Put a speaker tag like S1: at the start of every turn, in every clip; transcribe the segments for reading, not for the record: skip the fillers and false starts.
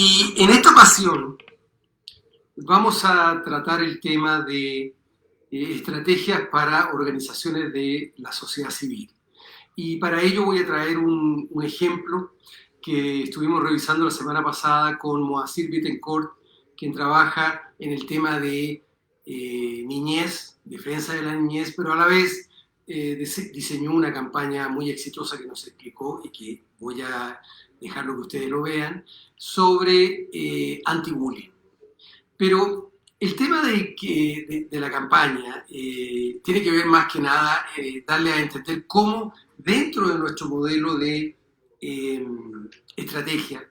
S1: Y en esta ocasión vamos a tratar el tema de estrategias para organizaciones de la sociedad civil. Y para ello voy a traer un ejemplo que estuvimos revisando la semana pasada con Moacir Bittencourt, quien trabaja en el tema de niñez, defensa de la niñez, pero a la vez diseñó una campaña muy exitosa que nos explicó y que voy a dejarlo que ustedes lo vean, sobre anti-bullying. Pero el tema de la campaña tiene que ver más que nada darle a entender cómo dentro de nuestro modelo de estrategia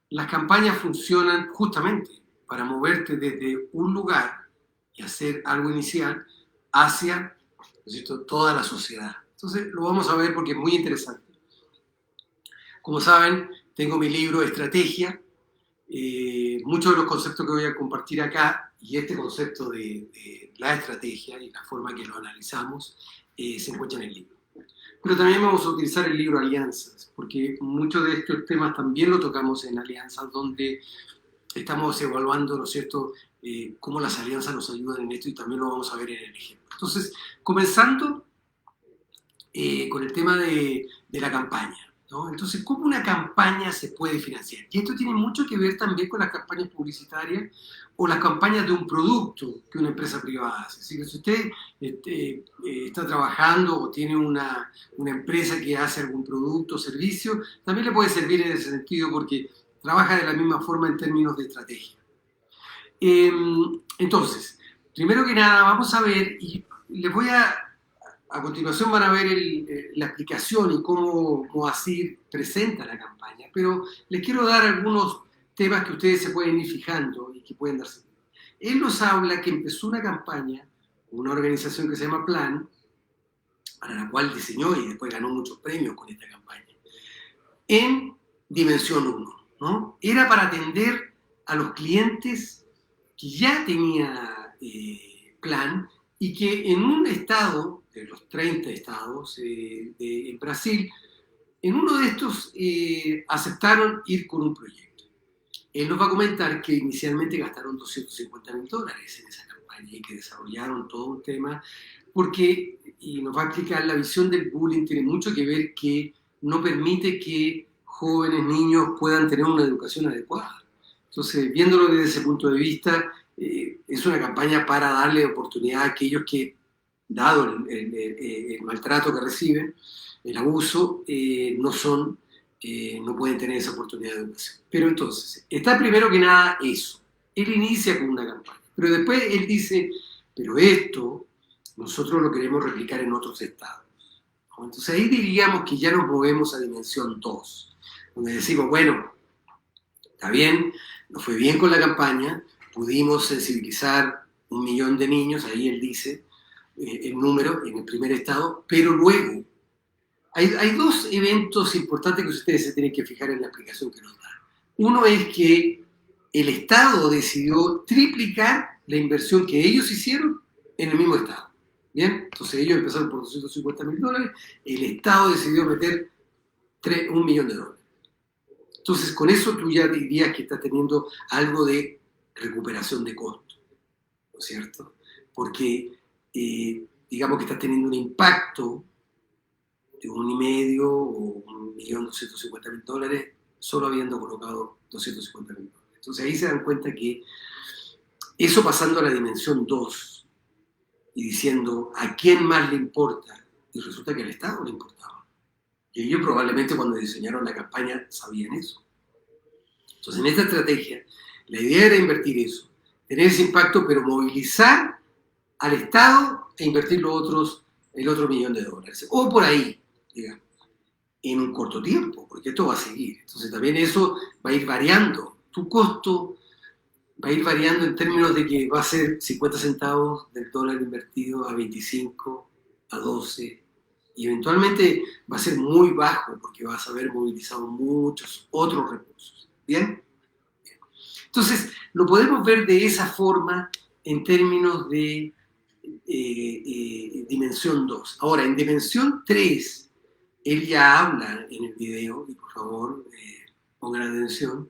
S1: las campañas funcionan justamente para moverte desde un lugar y hacer algo inicial hacia, ¿no es cierto?, toda la sociedad. Entonces lo vamos a ver porque es muy interesante. Como saben, tengo mi libro Estrategia. Muchos de los conceptos que voy a compartir acá y este concepto de la estrategia y la forma que lo analizamos se encuentra en el libro. Pero también vamos a utilizar el libro Alianzas, porque muchos de estos temas también lo tocamos en Alianzas, donde estamos evaluando, ¿no es cierto?, cómo las alianzas nos ayudan en esto y también lo vamos a ver en el ejemplo. Entonces, comenzando con el tema de la campaña, ¿no? Entonces, ¿cómo una campaña se puede financiar? Y esto tiene mucho que ver también con las campañas publicitarias o las campañas de un producto que una empresa privada hace. Así que si usted está trabajando o tiene una empresa que hace algún producto o servicio, también le puede servir en ese sentido porque trabaja de la misma forma en términos de estrategia. Entonces, primero que nada, vamos a ver, y les voy a continuación van a ver la explicación y cómo Moacir presenta la campaña, pero les quiero dar algunos temas que ustedes se pueden ir fijando y que pueden darse. Él nos habla que empezó una campaña, una organización que se llama Plan, para la cual diseñó y después ganó muchos premios con esta campaña, en Dimensión 1, ¿no? Era para atender a los clientes que ya tenía Plan y que en un estado, de los 30 estados en Brasil, en uno de estos aceptaron ir con un proyecto. Él nos va a comentar que inicialmente gastaron $250.000 en esa campaña y que desarrollaron todo un tema, porque, y nos va a explicar, la visión del bullying tiene mucho que ver que no permite que jóvenes, niños puedan tener una educación adecuada. Entonces, viéndolo desde ese punto de vista, es una campaña para darle oportunidad a aquellos que, dado el maltrato que reciben, el abuso, no pueden tener esa oportunidad de educación. Pero entonces, está primero que nada eso. Él inicia con una campaña, pero después él dice, pero esto nosotros lo queremos replicar en otros estados. Entonces ahí diríamos que ya nos movemos a dimensión 2, donde decimos, bueno, está bien, nos fue bien con la campaña, pudimos sensibilizar 1 millón de niños, ahí él dice el número en el primer estado, pero luego hay dos eventos importantes que ustedes se tienen que fijar en la explicación que nos da. Uno es que el Estado decidió triplicar la inversión que ellos hicieron en el mismo Estado. ¿Bien? Entonces ellos empezaron por $250.000, el Estado decidió meter $1 millón. Entonces con eso tú ya dirías que estás teniendo algo de recuperación de costo, ¿no es cierto? Porque digamos que estás teniendo un impacto de 1,5 o $1.250.000 solo habiendo colocado $250.000. Entonces ahí se dan cuenta que eso pasando a la dimensión 2 y diciendo a quién más le importa, y resulta que al Estado le importaba. Y ellos probablemente cuando diseñaron la campaña sabían eso. Entonces en esta estrategia la idea era invertir eso, tener ese impacto, pero movilizar al Estado e invertir el otro $1 millón. O por ahí, digamos, en un corto tiempo, porque esto va a seguir. Entonces también eso va a ir variando. Tu costo va a ir variando en términos de que va a ser 50 centavos del dólar invertido a 25, a 12, y eventualmente va a ser muy bajo porque vas a haber movilizado muchos otros recursos. ¿Bien? Bien. Entonces, lo podemos ver de esa forma en términos de dimensión 2. Ahora, en dimensión 3, él ya habla en el video, y por favor pongan atención,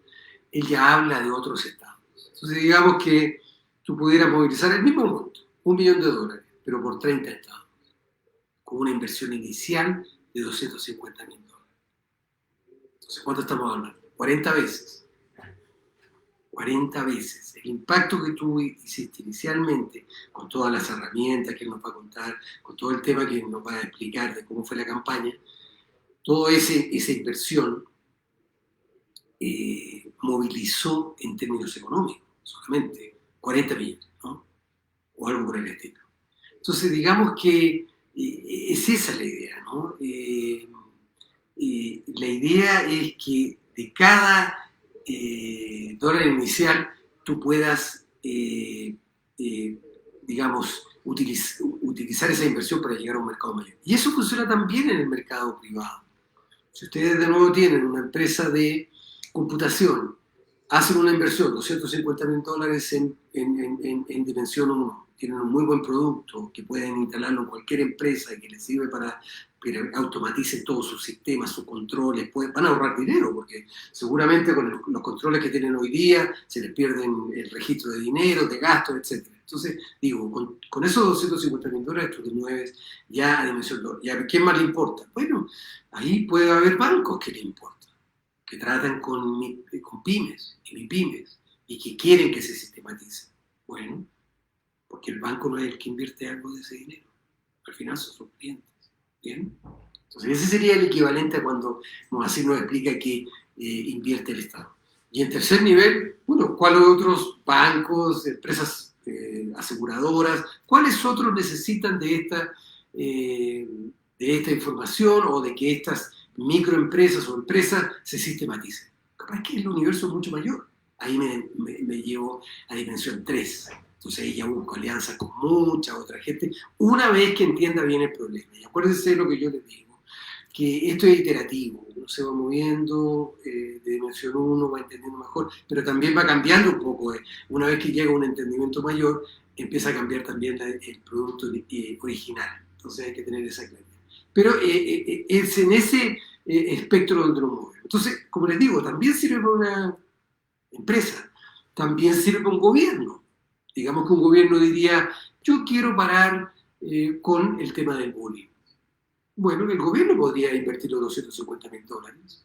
S1: él ya habla de otros estados. Entonces digamos que tú pudieras movilizar el mismo monto, $1.000.000, pero por 30 estados, con una inversión inicial de $250.000. Entonces, ¿cuánto estamos hablando? 40 veces. 40 veces. El impacto que tú hiciste inicialmente, con todas las herramientas que él nos va a contar, con todo el tema que nos va a explicar de cómo fue la campaña, toda esa inversión movilizó en términos económicos, solamente 40 millones, ¿no? O algo por el estilo. Entonces, digamos que es esa la idea, ¿no? La idea es que de cada dólar inicial tú puedas, digamos, utilizar esa inversión para llegar a un mercado mayor. Y eso funciona también en el mercado privado. Si ustedes de nuevo tienen una empresa de computación, hacen una inversión, $250.000 en dimensión 1, tienen un muy buen producto que pueden instalarlo en cualquier empresa y que les sirve para que automaticen todos sus sistemas, sus controles, van a ahorrar dinero, porque seguramente con los controles que tienen hoy día se les pierden el registro de dinero, de gastos, etc. Entonces, digo, con esos $250.000 tú te mueves ya a dimensión 2. ¿Y a quién más le importa? Bueno, ahí puede haber bancos que le importan, que tratan con pymes y MIPYMES y que quieren que se sistematice. Bueno, porque el banco no es el que invierte algo de ese dinero. Al final son sus clientes. ¿Bien? Entonces ese sería el equivalente a cuando Moacir nos explica que invierte el Estado. Y en tercer nivel, bueno, ¿cuáles otros bancos, empresas aseguradoras, cuáles otros necesitan de esta información o de que estas microempresas o empresas se sistematicen? Capaz que el universo es mucho mayor. Ahí me llevo a dimensión 3. Entonces ella busca alianzas con mucha otra gente, una vez que entienda bien el problema. Y acuérdense de lo que yo les digo, que esto es iterativo, uno se va moviendo de dimensión 1, va entendiendo mejor, pero también va cambiando un poco. Una vez que llega a un entendimiento mayor, empieza a cambiar también el producto original. Entonces hay que tener esa claridad. Pero es en ese espectro donde nos movemos. Entonces, como les digo, también sirve para una empresa, también sirve para un gobierno. Digamos que un gobierno diría, yo quiero parar con el tema del bullying. Bueno, el gobierno podría invertir los $250.000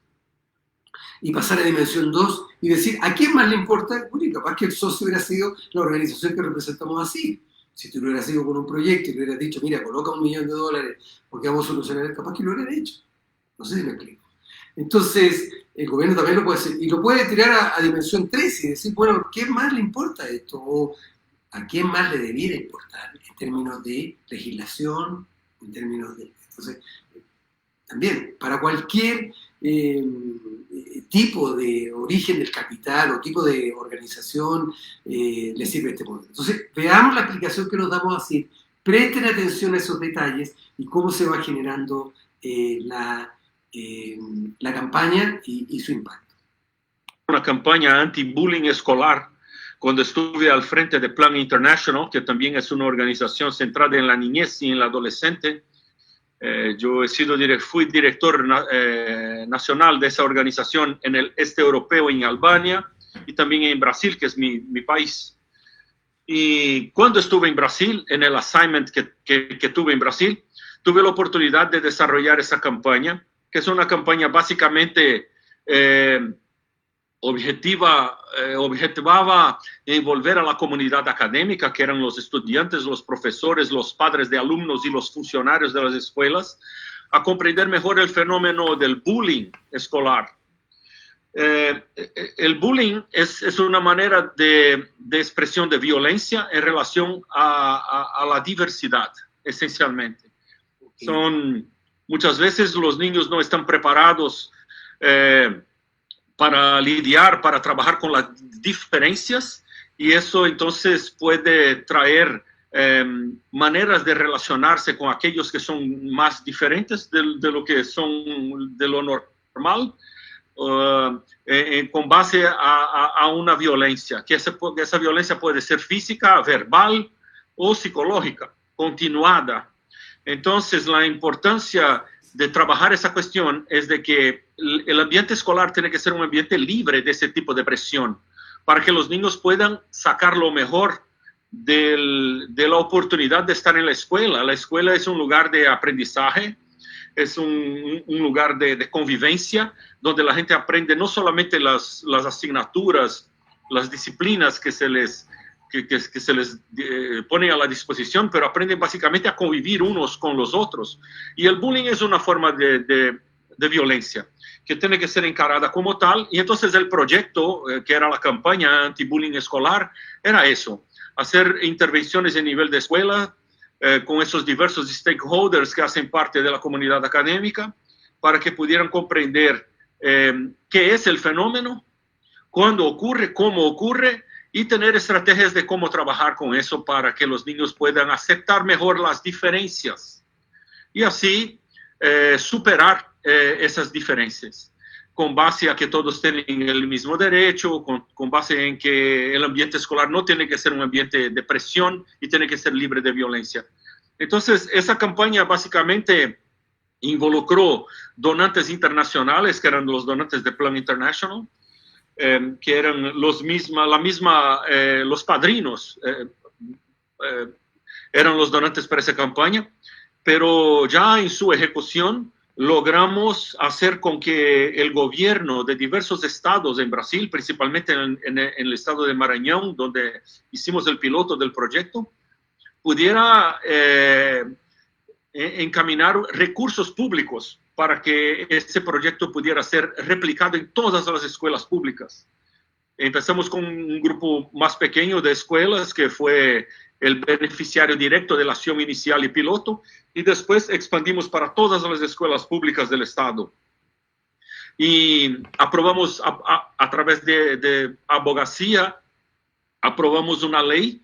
S1: y pasar a dimensión 2 y decir, ¿a quién más le importa? Bueno, capaz que el socio hubiera sido la organización que representamos así. Si tú lo hubieras ido con un proyecto y le hubieras dicho, mira, coloca $1.000.000 porque vamos a solucionar, capaz que lo hubieran hecho. No sé si me explico. Entonces, el gobierno también lo puede hacer. Y lo puede tirar a dimensión 3 y decir, bueno, ¿qué más le importa esto? O ¿a quién más le debiera importar en términos de legislación, en términos de... Entonces, también, para cualquier tipo de origen del capital o tipo de organización le sirve este modelo. Entonces, veamos la explicación que nos damos así, presten atención a esos detalles y cómo se va generando la campaña y su impacto.
S2: Una campaña anti-bullying escolar cuando estuve al frente de Plan International, que también es una organización centrada en la niñez y en la adolescente. Yo fui director nacional de esa organización en el este europeo, en Albania, y también en Brasil, que es mi país. Y cuando estuve en Brasil, en el assignment que tuve en Brasil, tuve la oportunidad de desarrollar esa campaña, que es una campaña básicamente objetivaba envolver a la comunidad académica, que eran los estudiantes, los profesores, los padres de alumnos y los funcionarios de las escuelas, a comprender mejor el fenómeno del bullying escolar. El bullying es una manera de expresión de violencia en relación a la diversidad, esencialmente. Muchas veces los niños no están preparados para lidiar, para trabajar con las diferencias, y eso entonces puede traer maneras de relacionarse con aquellos que son más diferentes de lo que son de lo normal, con base a una violencia, que esa violencia puede ser física, verbal o psicológica, continuada. Entonces, la importancia de trabajar esa cuestión es de que el ambiente escolar tiene que ser un ambiente libre de ese tipo de presión, para que los niños puedan sacar lo mejor de la oportunidad de estar en la escuela. La escuela es un lugar de aprendizaje, es un lugar de convivencia, donde la gente aprende no solamente las asignaturas, las disciplinas que se les pone a la disposición, pero aprenden básicamente a convivir unos con los otros. Y el bullying es una forma de violencia que tiene que ser encarada como tal. Y entonces el proyecto, que era la campaña anti-bullying escolar, era eso: hacer intervenciones a nivel de escuela, con esos diversos stakeholders que hacen parte de la comunidad académica, para que pudieran comprender qué es el fenómeno, cuándo ocurre, cómo ocurre, y tener estrategias de cómo trabajar con eso para que los niños puedan aceptar mejor las diferencias y así superar esas diferencias, con base a que todos tienen el mismo derecho, con base en que el ambiente escolar no tiene que ser un ambiente de presión y tiene que ser libre de violencia. Entonces, esa campaña básicamente involucró donantes internacionales, que eran los donantes de Plan International, que eran los padrinos, eran los donantes para esa campaña, pero ya en su ejecución logramos hacer con que el gobierno de diversos estados en Brasil, principalmente en el estado de Maranhão, donde hicimos el piloto del proyecto, pudiera encaminar recursos públicos para que este proyecto pudiera ser replicado en todas las escuelas públicas. Empezamos con un grupo más pequeño de escuelas, que fue el beneficiario directo de la acción inicial y piloto, y después expandimos para todas las escuelas públicas del estado. Y aprobamos, a través de abogacía, aprobamos una ley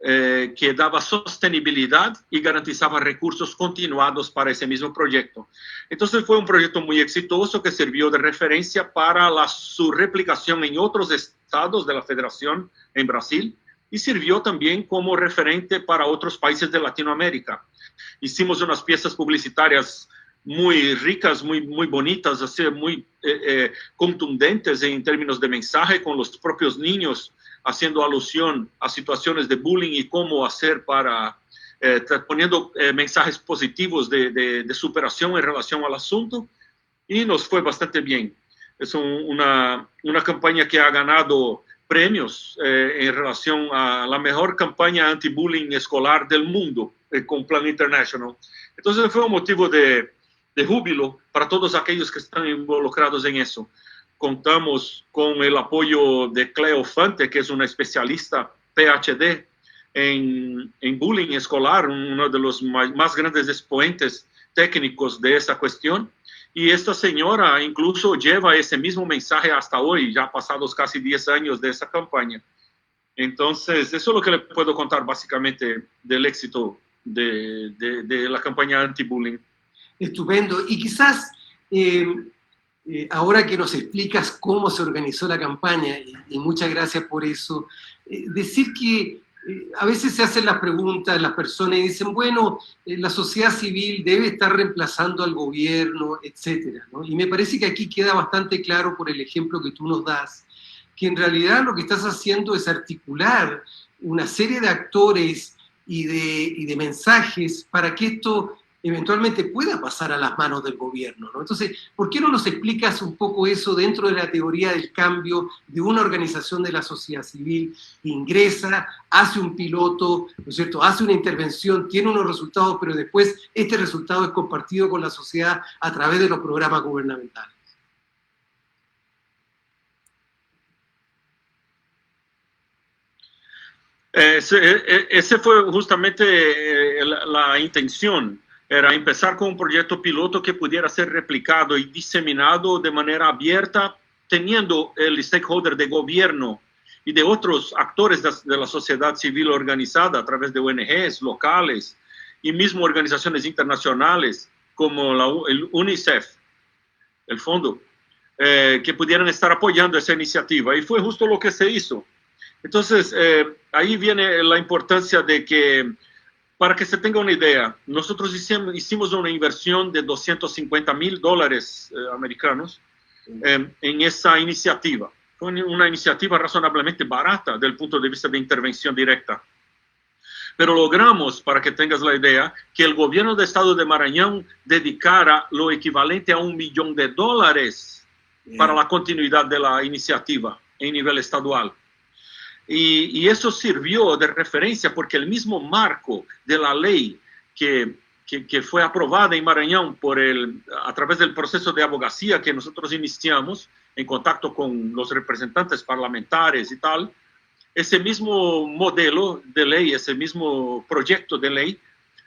S2: que daba sostenibilidad y garantizaba recursos continuados para ese mismo proyecto. Entonces fue un proyecto muy exitoso que sirvió de referencia para su replicación en otros estados de la Federación en Brasil, y sirvió también como referente para otros países de Latinoamérica. Hicimos unas piezas publicitarias muy ricas, muy bonitas, así, muy contundentes en términos de mensaje, con los propios niños haciendo alusión a situaciones de bullying y cómo hacer para, poniendo mensajes positivos de superación en relación al asunto, y nos fue bastante bien. Es una campaña que ha ganado premios en relación a la mejor campaña anti-bullying escolar del mundo, con Plan International. Entonces fue un motivo de júbilo para todos aquellos que están involucrados en eso. Contamos con el apoyo de Cleo Fante, que es una especialista PhD en bullying escolar, uno de los más grandes exponentes técnicos de esa cuestión. Y esta señora incluso lleva ese mismo mensaje hasta hoy, ya pasados casi 10 años de esa campaña. Entonces, eso es lo que le puedo contar básicamente del éxito de la campaña anti-bullying.
S1: Estupendo. Y quizás, ahora que nos explicas cómo se organizó la campaña, y muchas gracias por eso, decir que a veces se hacen las preguntas, las personas dicen, bueno, la sociedad civil debe estar reemplazando al gobierno, etcétera, ¿no? Y me parece que aquí queda bastante claro por el ejemplo que tú nos das, que en realidad lo que estás haciendo es articular una serie de actores y de mensajes para que esto eventualmente pueda pasar a las manos del gobierno, ¿no? Entonces, ¿por qué no nos explicas un poco eso dentro de la teoría del cambio de una organización de la sociedad civil que ingresa, hace un piloto, ¿no es cierto?, hace una intervención, tiene unos resultados, pero después este resultado es compartido con la sociedad a través de los programas gubernamentales?
S2: Ese fue justamente la intención. Era empezar con un proyecto piloto que pudiera ser replicado y diseminado de manera abierta, teniendo el stakeholder de gobierno y de otros actores de la sociedad civil organizada a través de ONGs locales y mismo organizaciones internacionales como el UNICEF, el fondo, que pudieran estar apoyando esa iniciativa. Y fue justo lo que se hizo. Entonces, ahí viene la importancia de que Para que se tenga una idea, nosotros hicimos una inversión de $250,000 americanos en esa iniciativa. Fue una iniciativa razonablemente barata desde el punto de vista de intervención directa. Pero logramos, para que tengas la idea, que el gobierno del estado de Maranhão dedicara lo equivalente a $1 millón para la continuidad de la iniciativa en nivel estadual. Y eso sirvió de referencia porque el mismo marco de la ley que fue aprobada en Maranhão a través del proceso de abogacía que nosotros iniciamos en contacto con los representantes parlamentares y tal, ese mismo modelo de ley, ese mismo proyecto de ley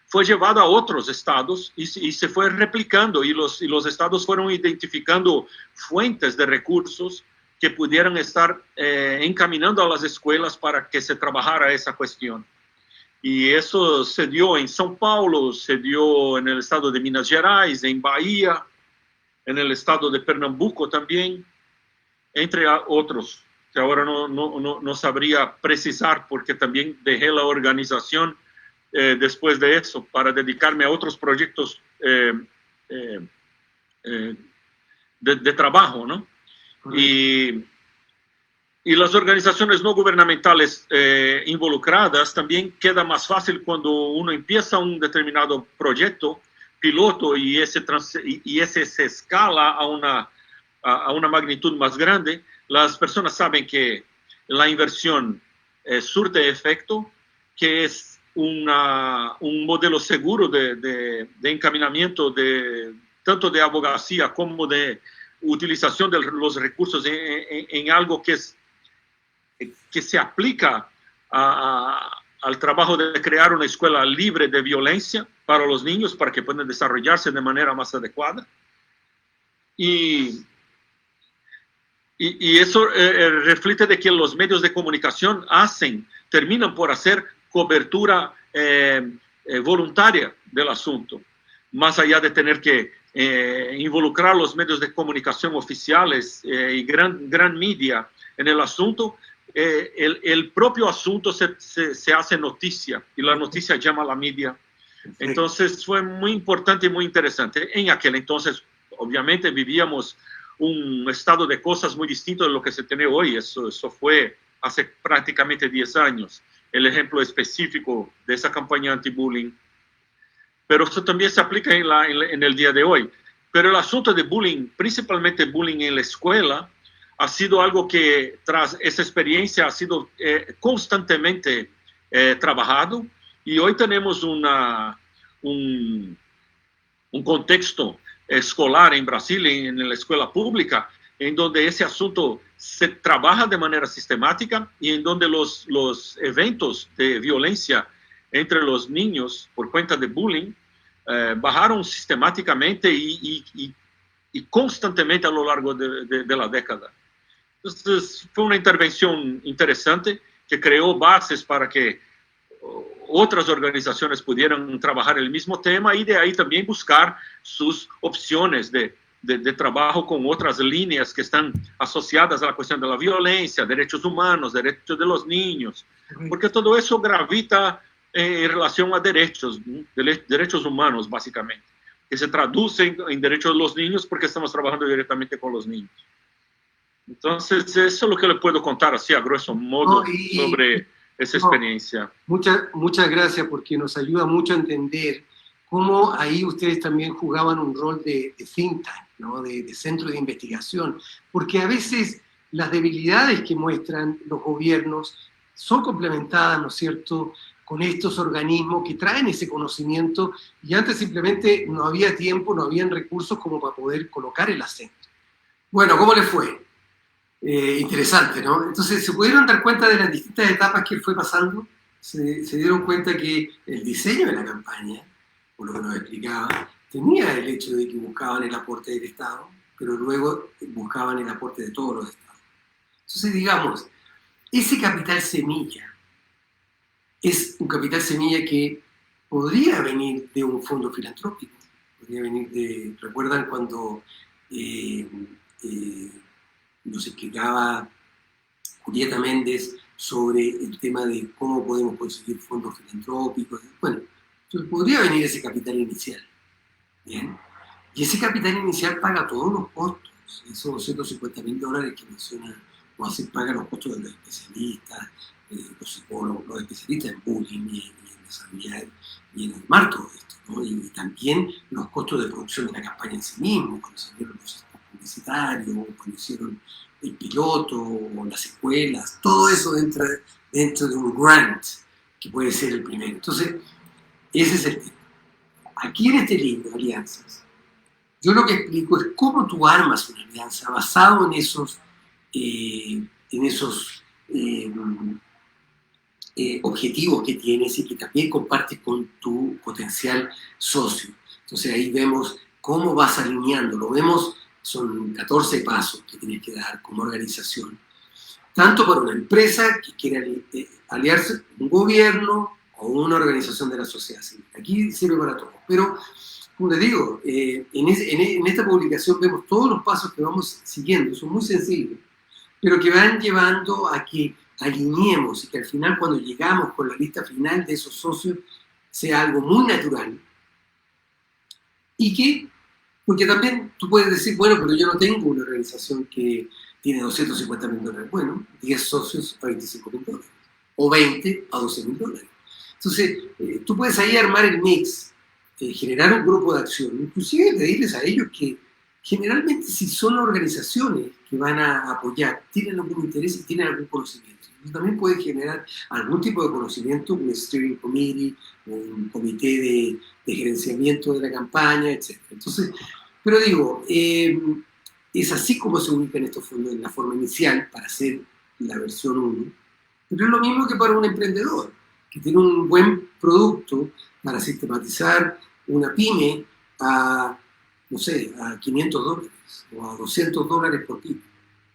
S2: fue llevado a otros estados y se fue replicando y los estados fueron identificando fuentes de recursos que pudieran estar encaminando a las escuelas para que se trabajara esa cuestión. Y eso se dio en São Paulo, se dio en el estado de Minas Gerais, en Bahía, en el estado de Pernambuco también, entre otros, que ahora no sabría precisar porque también dejé la organización después de eso para dedicarme a otros proyectos de trabajo, ¿no? Y las organizaciones no gubernamentales involucradas también queda más fácil cuando uno empieza un determinado proyecto piloto y ese se escala a una magnitud más grande. Las personas saben que la inversión surte efecto, que es un modelo seguro de encaminamiento tanto de abogacía como de utilización de los recursos en algo que se aplica al trabajo de crear una escuela libre de violencia para los niños, para que puedan desarrollarse de manera más adecuada. Y eso refleja de que los medios de comunicación terminan por hacer cobertura voluntaria del asunto, más allá de tener que involucrar los medios de comunicación oficiales y gran media en el asunto. El propio asunto se hace noticia y la noticia llama a la media. Entonces fue muy importante y muy interesante. En aquel entonces, obviamente, vivíamos un estado de cosas muy distinto de lo que se tiene hoy. Eso fue hace prácticamente 10 años, el ejemplo específico de esa campaña anti-bullying. Pero eso también se aplica en el día de hoy. Pero el asunto de bullying, principalmente bullying en la escuela, ha sido algo que tras esa experiencia ha sido constantemente trabajado. Y hoy tenemos un contexto escolar en Brasil, en la escuela pública, en donde ese asunto se trabaja de manera sistemática y en donde los eventos de violencia entre los niños por cuenta de bullying bajaron sistemáticamente y constantemente a lo largo de la década. Entonces fue una intervención interesante que creó bases para que otras organizaciones pudieran trabajar el mismo tema y de ahí también buscar sus opciones de trabajo con otras líneas que están asociadas a la cuestión de la violencia, derechos humanos, derechos de los niños, porque todo eso gravita en relación a derechos humanos, básicamente, que se traducen en derechos de los niños porque estamos trabajando directamente con los niños. Entonces, eso es lo que le puedo contar así a grosso modo sobre esa experiencia.
S1: Muchas gracias, porque nos ayuda mucho a entender cómo ahí ustedes también jugaban un rol de think tank, ¿no? de centro de investigación, porque a veces las debilidades que muestran los gobiernos son complementadas, ¿no es cierto?, con estos organismos que traen ese conocimiento, y antes simplemente no había tiempo, no habían recursos como para poder colocar el acento. Bueno, ¿cómo les fue? Interesante, ¿no? Entonces, ¿se pudieron dar cuenta de las distintas etapas que él fue pasando? Se dieron cuenta que el diseño de la campaña, por lo que nos explicaba, tenía el hecho de que buscaban el aporte del Estado, pero luego buscaban el aporte de todos los Estados. Entonces, digamos, ese capital semilla es un capital semilla que podría venir de un fondo filantrópico, podría venir ¿recuerdan cuando nos explicaba Julieta Méndez sobre el tema de cómo podemos conseguir fondos filantrópicos? Bueno, Entonces podría venir ese capital inicial. Bien. Y ese capital inicial paga todos los costos, esos $250.000 que menciona, o así paga los costos de los especialistas, los psicólogos, los especialistas en bullying y en desarrollar y en armar todo esto, ¿no? Y también los costos de producción de la campaña en sí mismo, cuando salieron los sistemas publicitarios, cuando hicieron el piloto, o las escuelas, todo eso dentro de un grant, que puede ser el primero. Entonces, ese es el tema. Aquí en este libro, Alianzas, yo lo que explico es cómo tú armas una alianza basado en esos objetivos que tienes y que también compartes con tu potencial socio. Entonces ahí vemos cómo vas alineando, lo vemos, son 14 pasos que tienes que dar como organización, tanto para una empresa que quiera aliarse con un gobierno o una organización de la sociedad civil. Aquí sirve para todo, pero como les digo, en esta publicación vemos todos los pasos que vamos siguiendo, son muy sencillos, pero que van llevando a que alineemos y que al final, cuando llegamos con la lista final de esos socios, sea algo muy natural. Y que, porque también tú puedes decir, bueno, pero yo no tengo una organización que tiene $250.000. Bueno, 10 socios a $25.000, o 20 a $12.000. Entonces, tú puedes ahí armar el mix, generar un grupo de acción, inclusive pedirles a ellos que generalmente, si son organizaciones que van a apoyar, tienen algún interés y tienen algún conocimiento. Entonces, también puede generar algún tipo de conocimiento, un steering committee, un comité de gerenciamiento de la campaña, etc. Entonces, pero digo, es así como se ubican estos fondos en la forma inicial para hacer la versión 1, pero es lo mismo que para un emprendedor que tiene un buen producto para sistematizar una pyme a, no sé, a $500 o a $200 por pyme.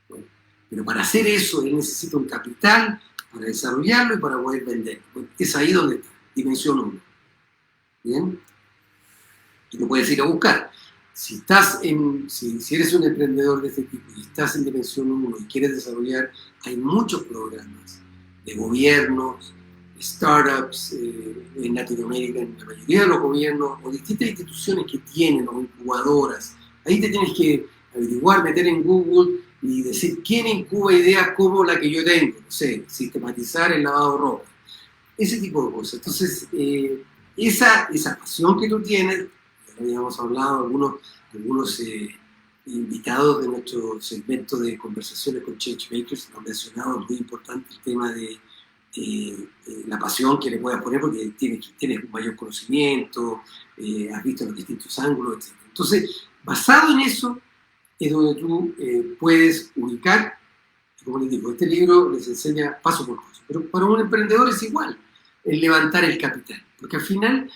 S1: Bueno, pero para hacer eso él necesita un capital para desarrollarlo y para poder venderlo. Bueno, es ahí donde está, dimensión 1. ¿Bien? Y lo puedes ir a buscar. Si eres un emprendedor de este tipo y estás en dimensión 1 y quieres desarrollar, hay muchos programas de gobiernos, startups en Latinoamérica, en la mayoría de los gobiernos, o distintas instituciones que tienen, o incubadoras. Ahí te tienes que averiguar, meter en Google y decir quién incuba ideas como la que yo tengo, no sé, sistematizar el lavado de ropa, ese tipo de cosas. Entonces, esa pasión que tú tienes, ya habíamos hablado, algunos invitados de nuestro segmento de conversaciones con Changemakers han mencionado, muy importante el tema de la pasión que le puedas poner, porque tienes un mayor conocimiento, has visto los distintos ángulos, etc. Entonces, basado en eso, es donde tú puedes ubicar, como les digo, este libro les enseña paso por paso, pero para un emprendedor es igual, el levantar el capital, porque al final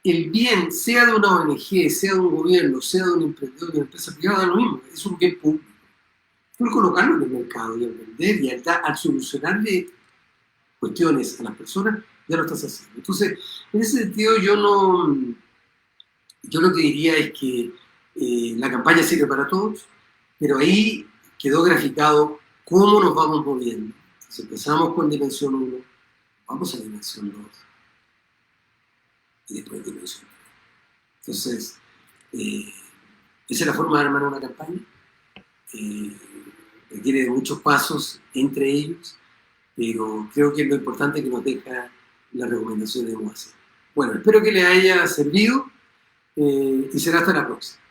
S1: el bien, sea de una ONG, sea de un gobierno, sea de un emprendedor, de una empresa privada, da lo mismo, es un bien público. Tú al colocarlo en el mercado y al vender y al solucionarle cuestiones a las personas, ya lo estás haciendo. Entonces, en ese sentido, yo lo que diría es que la campaña sirve para todos, pero ahí quedó graficado cómo nos vamos moviendo. Entonces, empezamos con dimensión 1, vamos a dimensión 2, y después dimensión 3. Entonces, esa es la forma de armar una campaña. Requiere de muchos pasos entre ellos, pero creo que es lo importante que nos deja la recomendación de Moacir. Bueno, espero que les haya servido y será hasta la próxima.